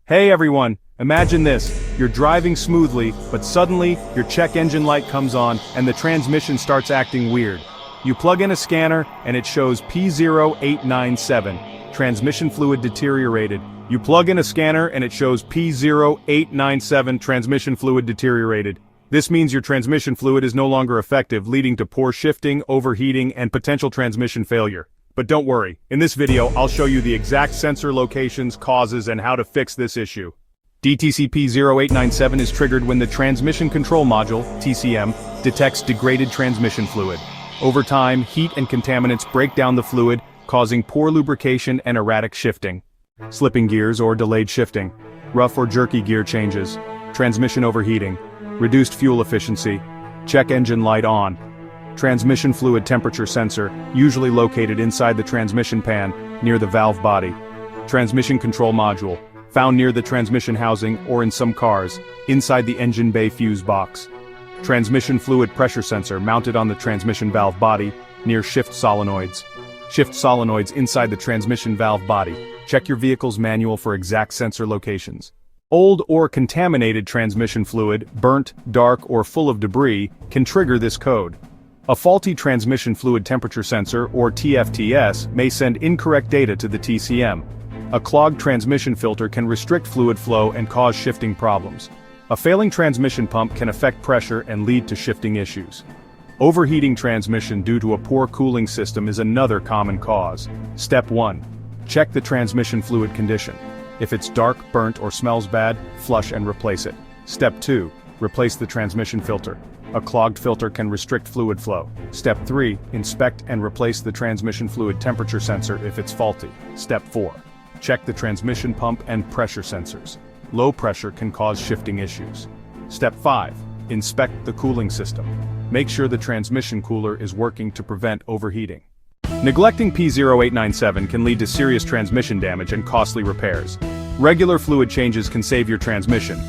Hey everyone, imagine this. You're driving smoothly, but suddenly, your check engine light comes on, and the transmission starts acting weird. You plug in a scanner, and it shows P0897, Transmission Fluid Deteriorated. You plug in a scanner, and it shows P0897, Transmission Fluid Deteriorated. This means your transmission fluid is no longer effective, leading to poor shifting, overheating, and potential transmission failure. But don't worry, in this video I'll show you the exact sensor locations, causes, and how to fix this issue. DTC P0897 is triggered when the Transmission Control Module, TCM, detects degraded transmission fluid. Over time, heat and contaminants break down the fluid, causing poor lubrication and erratic shifting. Slipping gears or delayed shifting, rough or jerky gear changes, transmission overheating, reduced fuel efficiency, check engine light on. Transmission fluid temperature sensor, usually located inside the transmission pan, near the valve body. Transmission control module, found near the transmission housing or in some cars, inside the engine bay fuse box. Transmission fluid pressure sensor mounted on the transmission valve body, near shift solenoids. Shift solenoids inside the transmission valve body. Check your vehicle's manual for exact sensor locations. Old or contaminated transmission fluid, burnt, dark, or full of debris, can trigger this code. A faulty transmission fluid temperature sensor, or TFTS, may send incorrect data to the TCM. A clogged transmission filter can restrict fluid flow and cause shifting problems. A failing transmission pump can affect pressure and lead to shifting issues. Overheating transmission due to a poor cooling system is another common cause. Step 1. Check the transmission fluid condition. If it's dark, burnt, or smells bad, flush and replace it. Step 2. Replace the transmission filter. A clogged filter can restrict fluid flow. Step 3. Inspect and replace the transmission fluid temperature sensor if it's faulty. Step 4. Check the transmission pump and pressure sensors. Low pressure can cause shifting issues. Step 5. Inspect the cooling system. Make sure the transmission cooler is working to prevent overheating. Neglecting P0897 can lead to serious transmission damage and costly repairs. Regular fluid changes can save your transmission.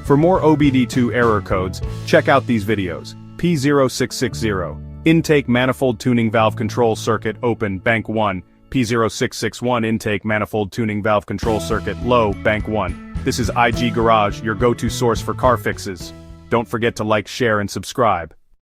For more OBD-II error codes, check out these videos. P0660, Intake Manifold Tuning Valve Control Circuit Open, Bank 1. P0661, Intake Manifold Tuning Valve Control Circuit Low, Bank 1. This is IG Garage, your go-to source for car fixes. Don't forget to like, share, and subscribe.